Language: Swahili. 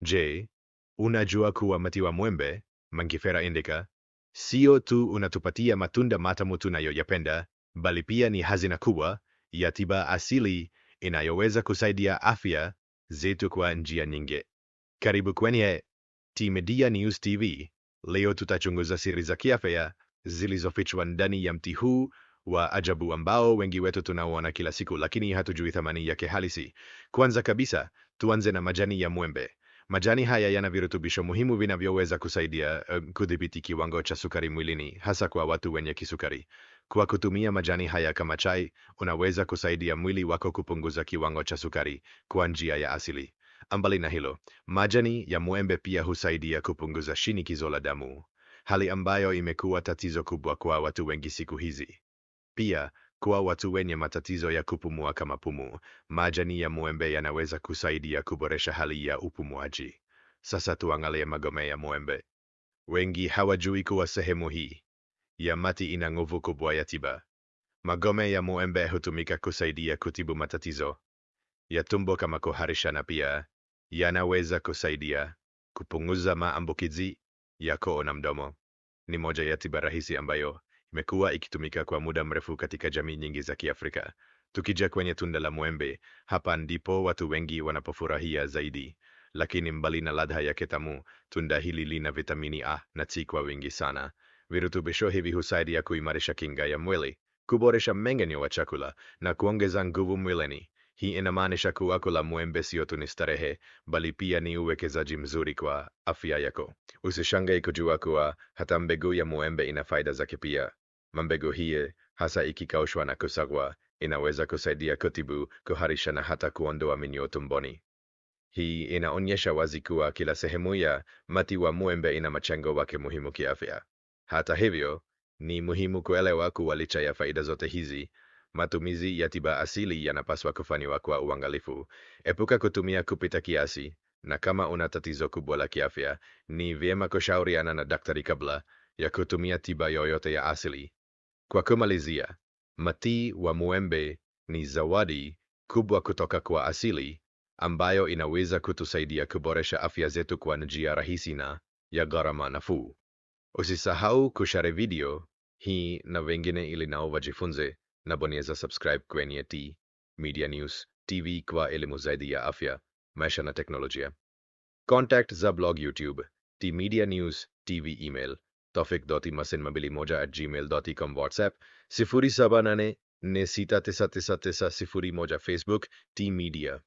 Je, unajua kuwa mti wa mwembe, Mangifera indica, sio tu unatupatia matunda matamu tunayoyapenda, bali pia ni hazina kubwa ya tiba asili inayoweza kusaidia afya zetu kwa njia nyingi. Karibu kwenye T-Media News TV. Leo tutachunguza siri za kiafya zilizofichwa ndani ya mti huu wa ajabu ambao wengi wetu tunauona kila siku, lakini hatujui thamani yake halisi. Kwanza kabisa, tuanze na majani ya mwembe. Majani haya yana virutubisho muhimu vinavyoweza kusaidia kudhibiti kiwango cha sukari mwilini, hasa kwa watu wenye kisukari. Kwa kutumia majani haya kama chai, unaweza kusaidia mwili wako kupunguza kiwango cha sukari kwa njia ya asili. Mbali na hilo, majani ya mwembe pia husaidia kupunguza shinikizo la damu, hali ambayo imekuwa tatizo kubwa kwa watu wengi siku hizi. Pia, kwa watu wenye matatizo ya kupumua kama pumu, majani ya mwembe yanaweza kusaidia kuboresha hali ya upumuaji. Sasa tuangalie magome ya mwembe. Wengi hawajui kuwa sehemu hii ya mti ina nguvu kubwa ya tiba. Magome ya mwembe hutumika kusaidia kutibu matatizo ya tumbo kama kuharisha, na pia yanaweza kusaidia kupunguza maambukizi ya koo na mdomo. Ni moja ya tiba rahisi ambayo imekuwa ikitumika kwa muda mrefu katika jamii nyingi za Kiafrika. Tukija kwenye tunda la mwembe, hapa ndipo watu wengi wanapofurahia zaidi. Lakini mbali na ladha yake tamu, tunda hili lina vitamini A na C kwa wingi sana. Virutubisho hivi husaidia kuimarisha kinga ya mwili, kuboresha mmeng'enyo wa chakula na kuongeza nguvu mwilini. Hii inamaanisha kuwa kula mwembe sio tu ni starehe, bali pia ni uwekezaji mzuri kwa afya yako. Usishangae kujua kuwa hata mbegu ya mwembe ina faida zake pia. Mbegu hii, hasa ikikaushwa na kusagwa, inaweza kusaidia kutibu, kuharisha na hata kuondoa minyoo tumboni. Hii inaonyesha wazi kuwa kila sehemu ya mti wa mwembe ina mchango wake muhimu kiafya. Hata hivyo, ni muhimu kuelewa kuwa licha ya faida zote hizi, matumizi ya tiba asili yanapaswa kufanywa kwa uangalifu. Epuka kutumia kupita kiasi, na kama una tatizo kubwa la kiafya, ni vyema kushauriana na daktari kabla ya kutumia tiba yoyote ya asili. Kwa kumalizia, mti wa mwembe ni zawadi kubwa kutoka kwa asili ambayo inaweza kutusaidia kuboresha afya zetu kwa njia rahisi na ya gharama nafuu. Usisahau kushare video hii na wengine ili nao wajifunze, na bonyeza subscribe kwenye T-Media News TV kwa elimu zaidi ya afya, maisha na teknolojia. Contact za blog YouTube, T-Media News TV, email tofik.imasinmabilimoja@gmail.com, WhatsApp 0784 469991, Facebook T-Media.